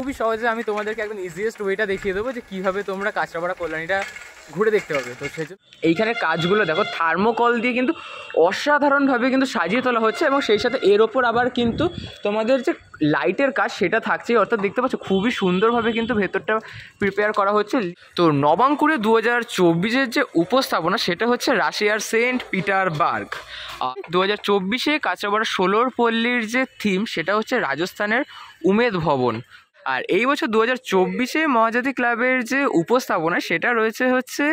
খুবই সহজে আমি তোমাদেরকে একদম ইজিয়েস্ট ওয়েটা দেখিয়ে দেবো যে কীভাবে তোমরা কাঁচরাপাড়া কল্যাণীটা ঘুরে দেখতে পাবে। তো সেই জন্য এইখানে কাজগুলো দেখো থার্মোকল দিয়ে কিন্তু অসাধারণভাবে কিন্তু সাজিয়ে তোলা হচ্ছে, এবং সেই সাথে এর ওপর আবার কিন্তু তোমাদের যে লাইটের কাজ সেটা থাকছে, অর্থাৎ দেখতে পাচ্ছ খুবই সুন্দরভাবে কিন্তু ভেতরটা প্রিপেয়ার করা হচ্ছে। তো নবাঙ্কুরে 2024-এর যে উপস্থাপনা সেটা হচ্ছে রাশিয়ার সেন্ট পিটারবার্গ। 2024-এ কাঁচরাপাড়া ষোলোর পল্লীর যে থিম সেটা হচ্ছে রাজস্থানের উমেদ ভবন। আর এই বছর 2024-এ মহাজাতি ক্লাবের যে উপস্থাপনা সেটা রয়েছে হচ্ছে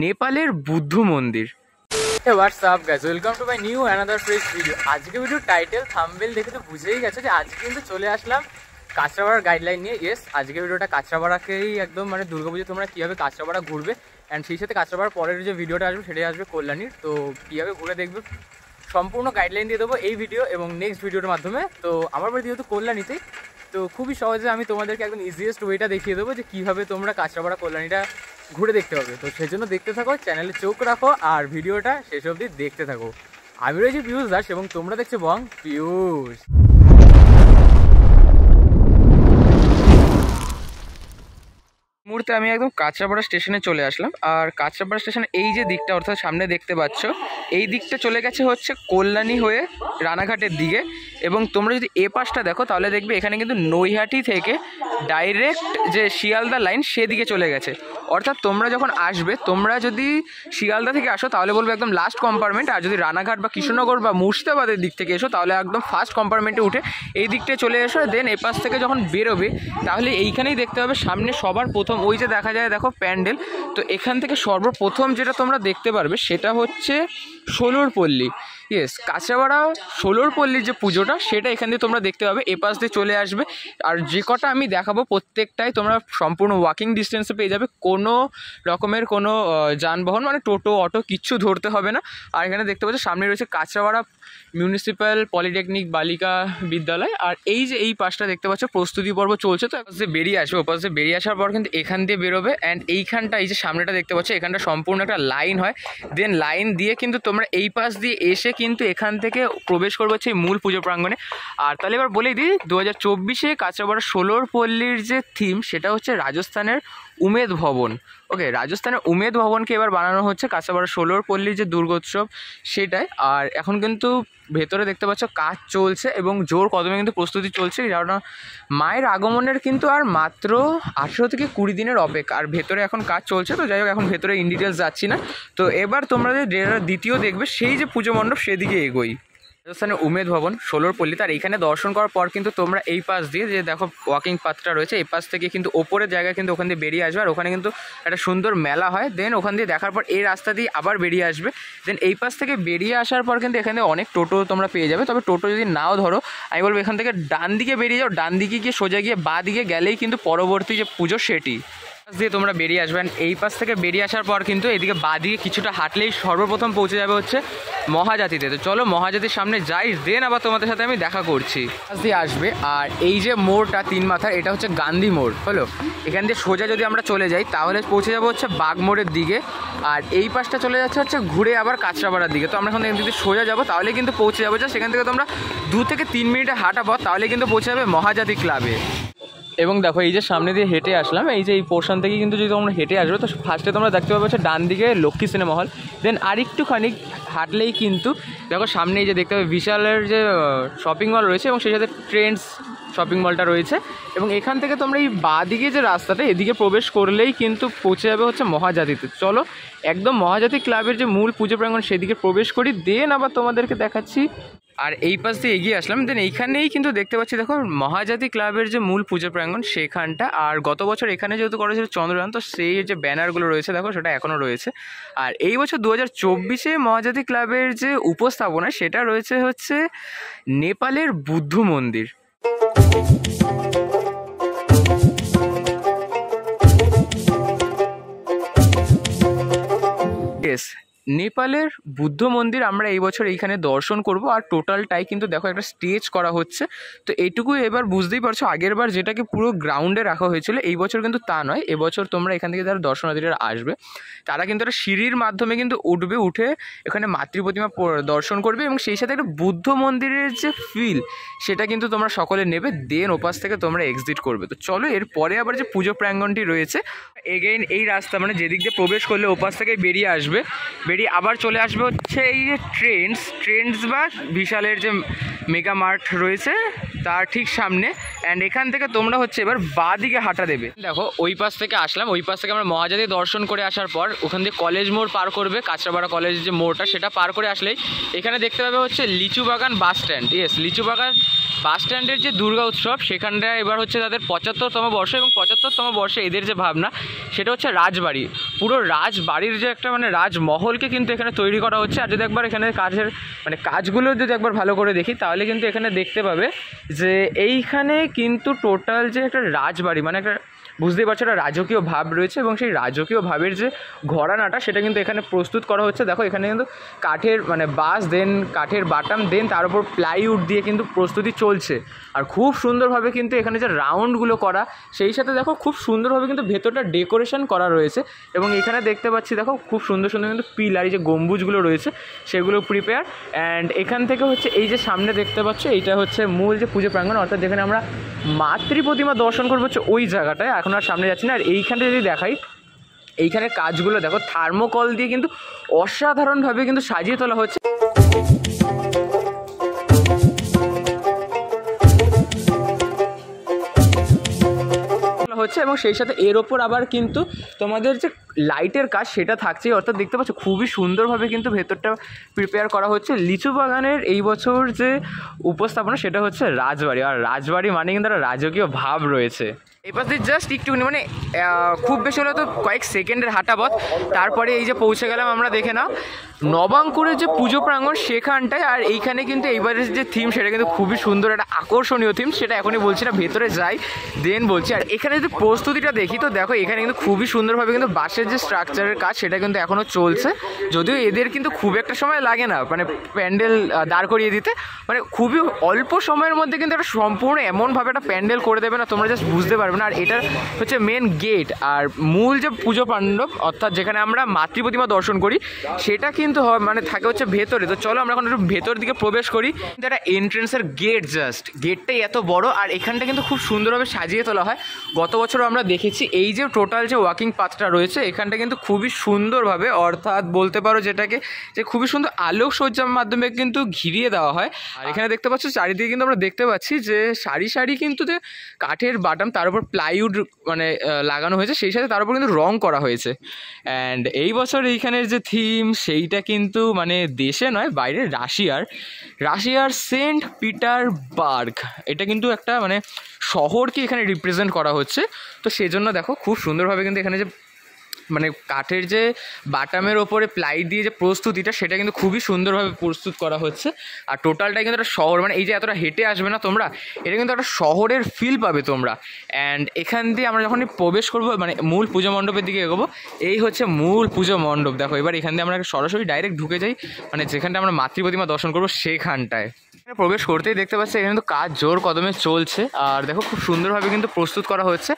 নেপালের বুদ্ধ মন্দির। WhatsApp guys, welcome to my new another fresh video. আজকে ভিডিও টাইটেল থাম্বনেল দেখে তো বুঝেই গেছে যে আজকে কিন্তু চলে আসলাম কাঁচরাপাড়ার গাইডলাইন নিয়ে। ইয়েস, আজকে ভিডিওটা কাঁচরাপাড়াকেই একদম মানে দুর্গাপুজো তোমরা কীভাবে কাঁচরাপাড়া ঘুরবে, অ্যান্ড সেই সাথে কাঁচরাপাড়ার পরের যে ভিডিওটা আসবে সেটাই আসবে কল্যাণীর। তো কীভাবে ঘুরে দেখবে সম্পূর্ণ গাইডলাইন দিয়ে দেবো এই ভিডিও এবং নেক্সট ভিডিওর মাধ্যমে। তো আমার বাড়ি যেহেতু কল্যাণীতেই, তো খুবই সহজে আমি তোমাদেরকে একদম ইজিয়েস্ট ওয়েটা দেখিয়ে দেবো যে কীভাবে তোমরা কাঁচরাপাড়া কল্যাণীটা ঘুরে দেখতে পাবে। তো সেই জন্য দেখতে থাকো, চ্যানেলে চোখ রাখো আর ভিডিওটা শেষ অবধি দেখতে থাকো। আমি রয়েছি পিয়ুষ দাস এবং তোমরা দেখছো বং পিয়ুষ। মুহূর্তে আমি একদম কাঁচরাপাড়া স্টেশনে চলে আসলাম। আর কাঁচরাপাড়া স্টেশনে এই যে দিকটা অর্থাৎ সামনে দেখতে পাচ্ছ এই দিকটা চলে গেছে হচ্ছে কল্যাণী হয়ে রানাঘাটের দিকে, এবং তোমরা যদি এ পাশটা দেখো তাহলে দেখবে এখানে কিন্তু নৈহাটি থেকে ডাইরেক্ট যে শিয়ালদা লাইন সেদিকে চলে গেছে। অর্থাৎ তোমরা যখন আসবে, তোমরা যদি শিয়ালদা থেকে আসো তাহলে বলবো একদম লাস্ট কম্পার্টমেন্ট, আর যদি রানাঘাট বা কৃষ্ণনগর বা মুর্শিদাবাদের দিক থেকে এসো তাহলে একদম ফার্স্ট কম্পার্টমেন্টে উঠে এই দিকটায় চলে এসো। দেন এ পাশ থেকে যখন বেরোবে তাহলে এইখানেই দেখতে হবে সামনে সবার প্রথম ওই যে দেখা যায় দেখো প্যান্ডেল। তো এখান থেকে সর্বপ্রথম যেটা তোমরা দেখতে পারবে সেটা হচ্ছে ষোলোর পল্লী। ইয়েস, কাঁচরাপাড়া ষোলোর পল্লীর যে পুজোটা সেটা এখান দিয়ে তোমরা দেখতে পাবে। এ পাশ দিয়ে চলে আসবে, আর যে কটা আমি দেখাবো প্রত্যেকটাই তোমরা সম্পূর্ণ ওয়াকিং ডিস্টেন্সে পেয়ে যাবে। কোনো রকমের কোনো যানবাহন মানে টোটো অটো কিচ্ছু ধরতে হবে না। আর এখানে দেখতে পাচ্ছ সামনে রয়েছে কাঁচরাপাড়া মিউনিসিপ্যাল পলিটেকনিক বালিকা বিদ্যালয়। আর এই যে এই পাশটা দেখতে পাচ্ছ প্রস্তুতি পর্ব চলছে, তো যে বেরিয়ে আসবে ওপাশ দিয়ে বেরিয়ে আসার পর কিন্তু এখান দিয়ে বেরোবে। অ্যান্ড এইখানটা এই যে সামনেটা দেখতে পাচ্ছ এখানটা সম্পূর্ণ একটা লাইন হয়, দেন লাইন দিয়ে কিন্তু তোমরা এই পাশ দিয়ে এসে কিন্তু এখান থেকে প্রবেশ করবে হচ্ছে এই মূল পুজো প্রাঙ্গণে। আর তাহলে এবার বলেই দিই 2024-এ কাঁচরাপাড়া ষোলোর পল্লীর যে থিম সেটা হচ্ছে রাজস্থানের উমেদ ভবন। ওকে, রাজস্থানের উমেদ ভবনকে এবার বানানো হচ্ছে কাঁচরাপাড়া ষোলোর পল্লীর যে দুর্গোৎসব সেটাই। আর এখন কিন্তু ভেতরে দেখতে পাচ্ছ কাজ চলছে এবং জোর কদমে কিন্তু প্রস্তুতি চলছে, কারণ মায়ের আগমনের কিন্তু আর মাত্র 18 থেকে 20 দিনের অপেক্ষা। আর ভেতরে এখন কাজ চলছে, তো যাই হোক এখন ভেতরে ইন ডিটেলস যাচ্ছি না। তো এবার তোমরা যে দ্বিতীয় দেখবে সেই যে পুজো মণ্ডপ সেদিকে এগোই। রাজস্থানের উমেদ ভবন ষোলোর পল্লী, তার এইখানে দর্শন করার পর কিন্তু তোমরা এই পাশ দিয়ে যে দেখো ওয়াকিং পাথটা রয়েছে এই পাশ থেকে কিন্তু ওপরের জায়গায় কিন্তু ওখান দিয়ে বেরিয়ে আসবে। আর ওখানে কিন্তু একটা সুন্দর মেলা হয়। দেন ওখান দিয়ে দেখার পর এই রাস্তা দিয়ে আবার বেরিয়ে আসবে। দেন এই পাশ থেকে বেরিয়ে আসার পর কিন্তু এখানে অনেক টোটো তোমরা পেয়ে যাবে। তবে টোটো যদি নাও ধরো, আমি বলবো এখান থেকে ডান দিকে বেরিয়ে যাও, ডান দিকে গিয়ে সোজা গিয়ে বাঁ দিকে গেলেই কিন্তু পরবর্তী যে পুজো সেটি দিয়ে তোমরা বেরিয়ে আসবেন। এই পাশ থেকে বেরিয়ে আসার পর কিন্তু এদিকে বাঁদিকে কিছুটা হাঁটলেই সর্বপ্রথম পৌঁছে যাবে হচ্ছে মহাজাতিতে। তো চলো মহাজাতির সামনে যাই, দেন আবার তোমাদের সাথে আমি দেখা করছি। পাশ দিয়ে আসবে, আর এই যে মোড়টা তিন মাথার এটা হচ্ছে গান্ধী মোড় হলো। এখান দিয়ে সোজা যদি আমরা চলে যাই তাহলে পৌঁছে যাবো হচ্ছে বাগমোড়ের দিকে। আর এই পাশটা চলে যাচ্ছে হচ্ছে ঘুরে আবার কাঁচরাপাড়ার দিকে। তো আমরা এখন যদি সোজা যাবো তাহলে কিন্তু পৌঁছে যাবো, সেখান থেকে তোমরা 2 থেকে 3 মিনিটে হাঁটা পথ, তাহলে কিন্তু পৌঁছে যাবে মহাজাতি ক্লাবে। এবং দেখো এই যে সামনে দিয়ে হেঁটে আসলাম, এই যে এই পোর্শন থেকে কিন্তু যদি তোমরা হেঁটে আসবে তো ফার্স্টে তোমরা দেখতে পাবে হচ্ছে ডান দিকে লক্ষ্মী সিনেমা হল। দেন আরেকটুখানি হাঁটলেই কিন্তু দেখো সামনে এই যে দেখতে পাবে বিশালের যে শপিং মল রয়েছে এবং সেই সাথে ট্রেন্ডস শপিং মলটা রয়েছে। এবং এখান থেকে তোমরা এই বাঁ দিকে যে রাস্তাটা এদিকে প্রবেশ করলেই কিন্তু পৌঁছে যাবে হচ্ছে মহাজাতিতে। চলো একদম মহাজাতি ক্লাবের যে মূল পুজো প্রাঙ্গণ সেদিকে প্রবেশ করি, দেন আবার তোমাদেরকে দেখাচ্ছি। আর এই পাশ দিয়ে এগিয়ে আসলাম, দেন এইখানেই কিন্তু দেখতে পাচ্ছি দেখো মহাজাতি ক্লাবের যে মূল পুজো প্রাঙ্গণ সেখানটা। আর গত বছর এখানে যেহেতু করা ছিল চন্দ্রযান, তো সেই যে ব্যানারগুলো রয়েছে দেখো সেটা এখনও রয়েছে। আর এই বছর 2024-এ মহাজাতি ক্লাবের যে উপস্থাপনা সেটা রয়েছে হচ্ছে নেপালের বুদ্ধ মন্দির। নেপালের বুদ্ধ মন্দির আমরা এই বছর এইখানে দর্শন করব। আর টোটালটাই কিন্তু দেখো একটা স্টেজ করা হচ্ছে। তো এইটুকু এবার বুঝতেই পারছো, আগের বার যেটাকে পুরো গ্রাউন্ডে রাখা হয়েছিল, এই বছর কিন্তু তা নয়। এবছর তোমরা এখান থেকে যারা দর্শনার্থীরা আসবে তারা কিন্তু একটা সিঁড়ির মাধ্যমে কিন্তু উঠবে, উঠে এখানে মাতৃ প্রতিমা দর্শন করবে এবং সেই সাথে একটা বুদ্ধ মন্দিরের যে ফিল সেটা কিন্তু তোমরা সকলে নেবে। দেন ওপাশ থেকে তোমরা এক্সিট করবে। তো চলো, এরপরে আবার যে পুজো প্রাঙ্গণটি রয়েছে, এগেইন এই রাস্তা মানে যেদিক দিয়ে প্রবেশ করলে ওপাশ থেকে বেরিয়ে আসবে, বেরিয়ে আবার চলে আসবে হচ্ছে এই যে ট্রেন্ডস বা বিশালের যে মেগা মার্ট রয়েছে তার ঠিক সামনে। অ্যান্ড এখান থেকে তোমরা হচ্ছে এবার বাঁ দিকে হাঁটা দেবে। দেখো ওই পাশ থেকে আসলাম, ওই পাশ থেকে আমরা মহাজাতি দর্শন করে আসার পর ওখান থেকে কলেজ মোড় পার করবে, কাঁচরাপাড়া কলেজ যে মোড়টা সেটা পার করে আসলেই এখানে দেখতে পাবে হচ্ছে লিচু বাগান বাস স্ট্যান্ড। ইয়েস, লিচু বাগান বাস স্ট্যান্ডের যে দুর্গা উৎসব সেখানটা এবার হচ্ছে তাদের 75তম বর্ষ, এবং 75তম বর্ষে এদের যে ভাবনা সেটা হচ্ছে রাজবাড়ি, পুরো রাজবাড়ির যে একটা মানে রাজমহলকে কিন্তু এখানে তৈরি করা হচ্ছে। আর যদি একবার এখানে কাজের মানে কাজগুলো যদি একবার ভালো করে দেখি তাহলে কিন্তু এখানে দেখতে পাবে যে এইখানে কিন্তু টোটাল যে একটা রাজবাড়ি মানে একটা বুঝতেই পারছো একটা রাজকীয় ভাব রয়েছে, এবং সেই রাজকীয় ভাবের যে ঘরানাটা সেটা কিন্তু এখানে প্রস্তুত করা হচ্ছে। দেখো এখানে কিন্তু কাঠের মানে বাঁশ, দেন কাঠের বাটাম, দেন তার উপর প্লাইউড দিয়ে কিন্তু প্রস্তুতি চলছে। আর খুব সুন্দরভাবে কিন্তু এখানে যে রাউন্ডগুলো করা, সেই সাথে দেখো খুব সুন্দরভাবে কিন্তু ভেতরটা ডেকোরেশন করা রয়েছে। এবং এখানে দেখতে পাচ্ছি দেখো খুব সুন্দর সুন্দর কিন্তু পিলার, এই যে গম্বুজগুলো রয়েছে সেগুলো প্রিপেয়ার। অ্যান্ড এখান থেকে হচ্ছে এই যে সামনে দেখতে পাচ্ছ এইটা হচ্ছে মূল যে পুজো প্রাঙ্গণ, অর্থাৎ যেখানে আমরা মাতৃ প্রতিমা দর্শন করবো হচ্ছে ওই জায়গাটায়। এখন আর সামনে যাচ্ছি না। আর এইখানে যদি দেখাই, এইখানে কাজগুলো দেখো থার্মোকল দিয়ে কিন্তু অসাধারণভাবে কিন্তু সাজিয়ে তোলা হচ্ছে। হচ্ছে এবং সেই সাথে এর ওপর আবার কিন্তু তোমাদের যে লাইটের কাজ সেটা থাকছে, অর্থাৎ দেখতে পাচ্ছ খুবই সুন্দরভাবে কিন্তু ভেতরটা প্রিপেয়ার করা হচ্ছে। লিচু বাগানের এই বছর যে উপস্থাপনা সেটা হচ্ছে রাজবাড়ি, আর রাজবাড়ি মানে কিন্তু একটা রাজকীয় ভাব রয়েছে। এই পাশ দিয়ে জাস্ট একটুখানি মানে খুব বেশি হলে তো কয়েক সেকেন্ডের হাঁটা পথ, তারপরে এই যে পৌঁছে গেলাম আমরা দেখে নাও নবাঙ্কুরের যে পুজো প্রাঙ্গণ সেখানটায়। আর এইখানে কিন্তু এইবারের যে থিম সেটা কিন্তু খুবই সুন্দর, একটা আকর্ষণীয় থিম, সেটা এখনই বলছি না, ভেতরে যাই দেন বলছি। আর এখানে যদি প্রস্তুতিটা দেখি তো দেখো এখানে কিন্তু খুবই সুন্দরভাবে কিন্তু বাঁশের যে স্ট্রাকচারের কাজ সেটা কিন্তু এখনও চলছে। যদিও এদের কিন্তু খুব একটা সময় লাগে না মানে প্যান্ডেল দাঁড় করিয়ে দিতে, মানে খুবই অল্প সময়ের মধ্যে কিন্তু একটা সম্পূর্ণ এমনভাবে একটা প্যান্ডেল করে দেবে না, তোমরা জাস্ট বুঝতে পারবে না। আর এটা হচ্ছে মেন গেট, আর মূল যে পুজো মণ্ডপ অর্থাৎ যেখানে আমরা মাতৃ প্রতিমা দর্শন করি সেটা কিন্তু মানে থাকে হচ্ছে ভেতরে। তো চলো আমরা এখন একটু ভেতর দিকে প্রবেশ করি। এটা এন্ট্রেন্সের গেট, জাস্ট গেটটাই এত বড়, আর এখানটা কিন্তু খুব সুন্দরভাবে সাজিয়ে তোলা হয়। গত বছর আমরা দেখেছি এই যে টোটাল যে ওয়াকিং পাথটা রয়েছে এখানটা কিন্তু খুবই সুন্দরভাবে, অর্থাৎ বলতে পারো যেটাকে যে খুবই সুন্দর আলোকসজ্জার মাধ্যমে কিন্তু ঘিরিয়ে দেওয়া হয়। আর এখানে দেখতে পাচ্ছ চারিদিকে কিন্তু আমরা দেখতে পাচ্ছি যে সারি সারি কিন্তু যে কাঠের বাটাম, তার উপর প্লাইউড মানে লাগানো হয়েছে, সেই সাথে তার উপর কিন্তু রং করা হয়েছে। অ্যান্ড এই বছর এইখানের যে থিম সেইটা কিন্তু মানে দেশে নয় বাইরে, রাশিয়ার সেন্ট পিটারবার্গ, এটা কিন্তু একটা মানে শহরকে এখানে রিপ্রেজেন্ট করা হচ্ছে। তো সেজন্য দেখো খুব সুন্দরভাবে কিন্তু এখানে যে মানে কাঠের যে বাটামের ওপরে প্লাই দিয়ে যে প্রস্তুতিটা সেটা কিন্তু খুবই সুন্দরভাবে প্রস্তুত করা হচ্ছে। আর টোটালটাই কিন্তু একটা শহর, মানে এই যে এতটা হেঁটে আসবে না তোমরা, এটা কিন্তু একটা শহরের ফিল পাবে তোমরা। অ্যান্ড এখান দিয়ে আমরা যখনই প্রবেশ করবো মানে মূল পুজো মণ্ডপের দিকে এগোবো, এই হচ্ছে মূল পুজো মণ্ডপ। দেখো এবার এখান দিয়ে আমরা সরাসরি ডাইরেক্ট ঢুকে যাই, মানে যেখানটা আমরা মাতৃ প্রতিমা দর্শন করবো সেখানটায়। প্রবেশ করতেই দেখতে পাচ্ছি এখানে কিন্তু কাজ জোর কদমে চলছে, আর দেখো খুব সুন্দরভাবে কিন্তু প্রস্তুত করা হচ্ছে।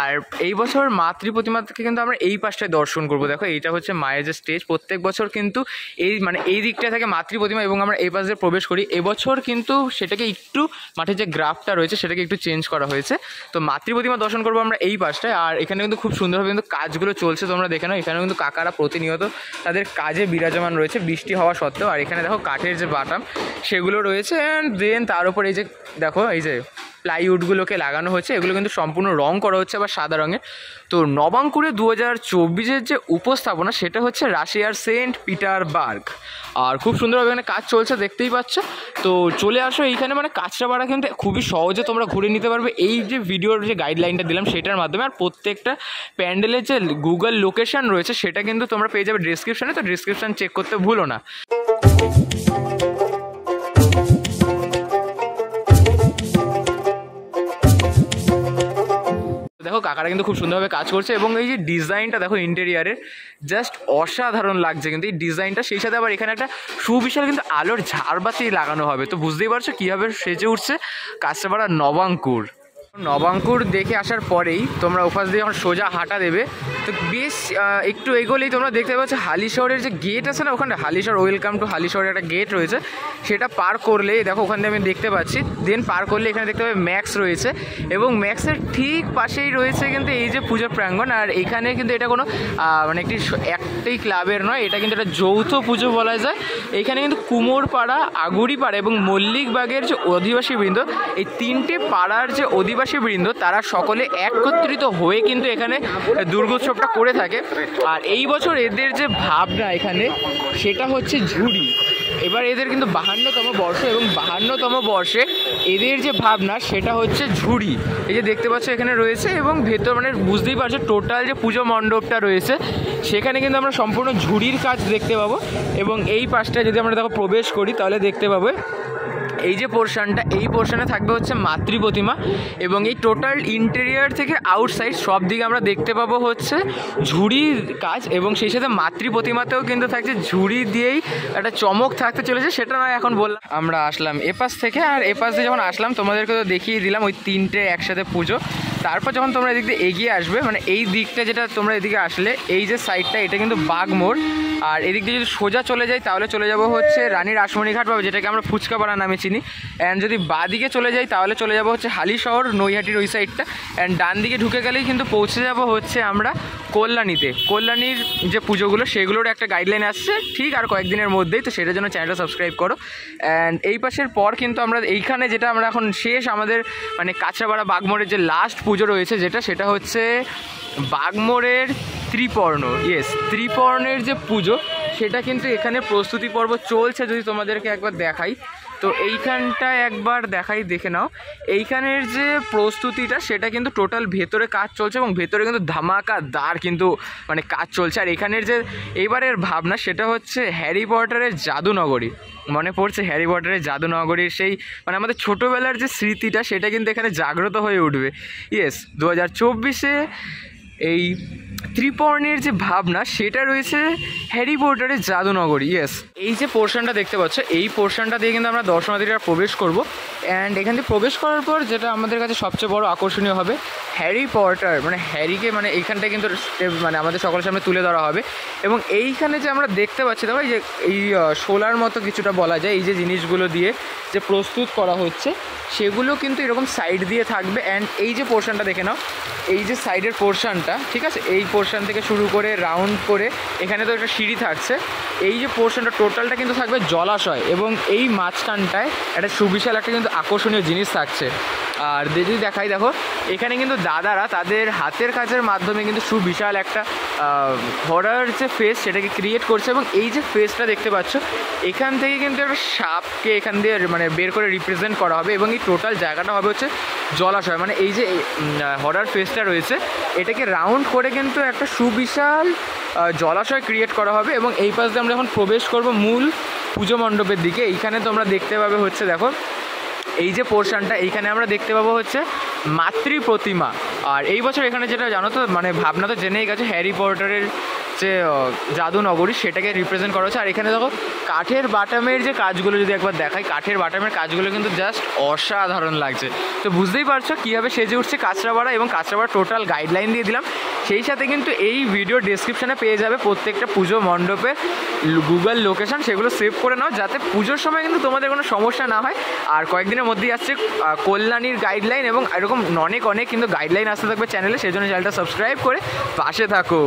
আর এই বছর মাতৃ প্রতিমাকে কিন্তু আমরা এই পাশটায় দর্শন করবো। দেখো এইটা হচ্ছে মায়ের যে স্টেজ, প্রত্যেক বছর কিন্তু এই মানে এই দিকটা থেকে মাতৃ প্রতিমা এবং আমরা এই পাশে প্রবেশ করি। এবছর কিন্তু সেটাকে একটু মাঠের যে গ্রাফটা রয়েছে সেটাকে একটু চেঞ্জ করা হয়েছে। তো মাতৃ প্রতিমা দর্শন করবো আমরা এই পাশটায়। আর এখানে কিন্তু খুব সুন্দরভাবে কিন্তু কাজগুলো চলছে, তোমরা দেখে নাও। এখানে কিন্তু কাকারা প্রতিনিয়ত তাদের কাজে বিরাজমান রয়েছে বৃষ্টি হওয়া সত্ত্বেও। আর এখানে দেখো কাঠের যে বাটাম সেগুলো রয়েছে, অ্যান্ড দেন তার উপর এই যে দেখো এই যে প্লাইউডগুলোকে লাগানো হচ্ছে, এগুলো কিন্তু সম্পূর্ণ রং করা হচ্ছে আবার সাদা রঙের। তো নবাঙ্কুরে 2024-এর যে উপস্থাপনা সেটা হচ্ছে রাশিয়ার সেন্ট পিটারবার্গ, আর খুব সুন্দরভাবে এখানে কাজ চলছে দেখতেই পাচ্ছ। তো চলে আসো এইখানে, মানে কাঁচরাপাড়া কিন্তু খুবই সহজে তোমরা ঘুরে নিতে পারবে এই যে ভিডিওর যে গাইডলাইনটা দিলাম সেটার মাধ্যমে। আর প্রত্যেকটা প্যান্ডেলের যে গুগল লোকেশন রয়েছে সেটা কিন্তু তোমরা পেয়ে যাবে ডিসক্রিপশানে, তো ডিসক্রিপশান চেক করতে ভুলো না। দেখো কাকারা কিন্তু খুব সুন্দরভাবে কাজ করছে এবং এই যে ডিজাইনটা দেখো ইন্টেরিয়ারের জাস্ট অসাধারণ লাগছে কিন্তু এই ডিজাইনটা। সেই সাথে আবার এখানে একটা সুবিশাল কিন্তু আলোর ঝাড়বাতি লাগানো হবে, তো বুঝতেই পারছো কীভাবে সেজে উঠছে কাঁচরাপাড়া নবাঙ্কুর। নবাঙ্কুর দেখে আসার পরেই তোমরা ওপাশ দিয়ে যখন সোজা হাঁটা দেবে তো বেশ একটু এগোলেই তোমরা দেখতে পাচ্ছ হালিশহরের যে গেট আছে না, ওখানে হালিশহর ওয়েলকাম টু হালিশহরের একটা গেট রয়েছে, সেটা পার করলে দেখো ওখান দিয়ে আমি দেখতে পাচ্ছি, দেন পার করলে এখানে দেখতে পাবে ম্যাক্স রয়েছে এবং ম্যাক্সের ঠিক পাশেই রয়েছে কিন্তু এই যে পুজোর প্রাঙ্গণ। আর এখানে কিন্তু এটা কোনো মানে একটাই ক্লাবের নয়, এটা কিন্তু একটা যৌথ পুজো বলা যায়। এখানে কিন্তু কুমোরপাড়া, আগুরিপাড়া এবং মল্লিকবাগের যে অধিবাসী বৃন্দ, এই তিনটে পাড়ার যে অধিবাসী বৃন্দ তারা সকলে একত্রিত হয়ে কিন্তু এখানে দুর্গোৎসবটা করে থাকে। আর এই বছর এদের যে ভাবনা এখানে সেটা হচ্ছে ঝুড়ি। এবার এদের কিন্তু 52তম বর্ষ এবং 52তম বর্ষে এদের যে ভাবনা সেটা হচ্ছে ঝুড়ি। এই যে দেখতে পাচ্ছ এখানে রয়েছে এবং ভেতর মানে বুঝতেই পারছো টোটাল যে পুজো মণ্ডপটা রয়েছে সেখানে কিন্তু আমরা সম্পূর্ণ ঝুড়ির কাজ দেখতে পাবো। এবং এই পাশটা যদি আমরা দেখো প্রবেশ করি তাহলে দেখতে পাবো এই যে পোর্শনটা, এই পোর্শনে থাকবে হচ্ছে মাতৃ প্রতিমা এবং এই টোটাল ইন্টেরিয়ার থেকে আউটসাইড সব দিকে আমরা দেখতে পাবো হচ্ছে ঝুড়ির কাজ এবং সেই সাথে মাতৃ প্রতিমাতেও কিন্তু থাকছে ঝুড়ি দিয়েই একটা চমক থাকতে চলেছে। সেটা নয় এখন বললাম আমরা আসলাম এপাশ থেকে, আর এপাশ দিয়ে যখন আসলাম তোমাদেরকে তো দেখিয়ে দিলাম ওই তিনটে একসাথে পুজো। তারপর যখন তোমরা এদিক দিয়ে এগিয়ে আসবে মানে এই দিকটা যেটা তোমরা এদিকে আসলে এই যে সাইডটা এটা কিন্তু বাগমোড়, আর এদিক দিয়ে যদি সোজা চলে যাই তাহলে চলে যাব হচ্ছে রানী রাসমণি ঘাট পাবে যেটাকে আমরা ফুচকাপাড়া নামে চিনি। অ্যান্ড যদি বাঁ দিকে চলে যাই তাহলে চলে যাব হচ্ছে হালিশহর নৈহাটির ওই সাইডটা। অ্যান্ড ডান দিকে ঢুকে গেলেই কিন্তু পৌঁছে যাব হচ্ছে আমরা কল্যাণীতে। কল্যাণীর যে পুজোগুলো সেগুলোর একটা গাইডলাইন আসছে ঠিক আর কয়েকদিনের মধ্যেই, তো সেটার জন্য চ্যানেলটা সাবস্ক্রাইব করো। অ্যান্ড এই পাশের পর কিন্তু আমরা এইখানে যেটা আমরা এখন শেষ আমাদের মানে কাঁচরাপাড়া বাগমোড়ের যে লাস্ট পুজো রয়েছে সেটা হচ্ছে বাগমোড়ের ত্রিপর্ণ। ইয়েস, ত্রিপর্ণের যে পুজো সেটা কিন্তু এখানে প্রস্তুতি পর্ব চলছে। যদি তোমাদেরকে একবার দেখাই তো এইখানটায় একবার দেখে নাও, এইখানের যে প্রস্তুতিটা সেটা কিন্তু টোটাল ভেতরে কাজ চলছে এবং ভেতরে কিন্তু ধামাকাদার কিন্তু মানে কাজ চলছে। আর এখানের যে এইবারের ভাবনা সেটা হচ্ছে হ্যারি পটারের জাদুনগরী। মনে পড়ছে হ্যারি পটারের জাদুনগরীর সেই মানে আমাদের ছোটোবেলার যে স্মৃতিটা সেটা কিন্তু এখানে জাগ্রত হয়ে উঠবে। ইয়েস, 2024-এ এই ত্রিপর্ণের যে ভাবনা সেটা রয়েছে হ্যারি পটারের জাদুনগরী। ইয়েস, এই যে পোর্শনটা দেখতে পাচ্ছ এই পোর্শনটা দিয়ে কিন্তু আমরা দর্শনার্থীরা প্রবেশ করব। অ্যান্ড এখান থেকে প্রবেশ করার পর যেটা আমাদের কাছে সবচেয়ে বড় আকর্ষণীয় হবে হ্যারি পটার মানে হ্যারিকে মানে এইখানটায় কিন্তু মানে আমাদের সকলের সামনে তুলে ধরা হবে। এবং এইখানে যে আমরা দেখতে পাচ্ছি দেখো যে এই শোলার মতো কিছুটা বলা যায় এই যে জিনিসগুলো দিয়ে যে প্রস্তুত করা হচ্ছে সেগুলো কিন্তু এরকম সাইড দিয়ে থাকবে। অ্যান্ড এই যে পোর্শনটা দেখে নাও, এই যে সাইডের পোর্শনটা ঠিক আছে, এই পোর্শন থেকে শুরু করে রাউন্ড করে এখানে তো একটা সিঁড়ি থাকছে। এই যে পোর্শনটা টোটালটা কিন্তু থাকবে জলাশয় এবং এই মাঝখানটায় একটা সুবিশাল একটা কিন্তু আকর্ষণীয় জিনিস থাকছে। আর যদি দেখাই দেখো এখানে কিন্তু দাদারা তাদের হাতের কাজের মাধ্যমে কিন্তু সুবিশাল একটা হরার যে ফেস সেটাকে ক্রিয়েট করছে। এবং এই যে ফেসটা দেখতে পাচ্ছ এখান থেকে কিন্তু একটা সাপকে এখান দিয়ে মানে বের করে রিপ্রেজেন্ট করা হবে এবং এই টোটাল জায়গাটা হবে হচ্ছে জলাশয়। মানে এই যে হরার ফেসটা রয়েছে এটাকে রাউন্ড করে কিন্তু একটা সুবিশাল জলাশয় ক্রিয়েট করা হবে। এবং এই পাশ দিয়ে আমরা যখন প্রবেশ করব মূল পুজো মণ্ডপের দিকে এইখানে তোমরা দেখতে পাবে হচ্ছে দেখো এই যে পোর্শনটা এইখানে আমরা দেখতে পাবো হচ্ছে মাতৃ প্রতিমা। আর এই বছর এখানে যেটা জানো তো মানে ভাবনা তো জেনেই গেছে হ্যারি পটারের যে জাদুনগরী সেটাকে রিপ্রেজেন্ট করা হচ্ছে। আর এখানে দেখো কাঠের বাটামের যে কাজগুলো যদি একবার দেখাই কাঠের বাটামের কাজগুলো কিন্তু জাস্ট অসাধারণ লাগছে। তো বুঝতেই পারছো কীভাবে সেজে উঠছে কাঁচরাপাড়া এবং কাঁচরাপাড়া টোটাল গাইডলাইন দিয়ে দিলাম। সেই সাথে কিন্তু এই ভিডিও ডেসক্রিপশানে পেয়ে যাবে প্রত্যেকটা পুজো মণ্ডপের গুগল লোকেশান, সেগুলো সেভ করে নাও যাতে পুজোর সময় কিন্তু তোমাদের কোনো সমস্যা না হয়। আর কয়েকদিনের মধ্যেই আসছে কল্যাণীর গাইডলাইন এবং এরকম অনেক কিন্তু গাইডলাইন আসতে থাকবে চ্যানেলে, সেই জন্য চ্যানেলটা সাবস্ক্রাইব করে পাশে থাকো।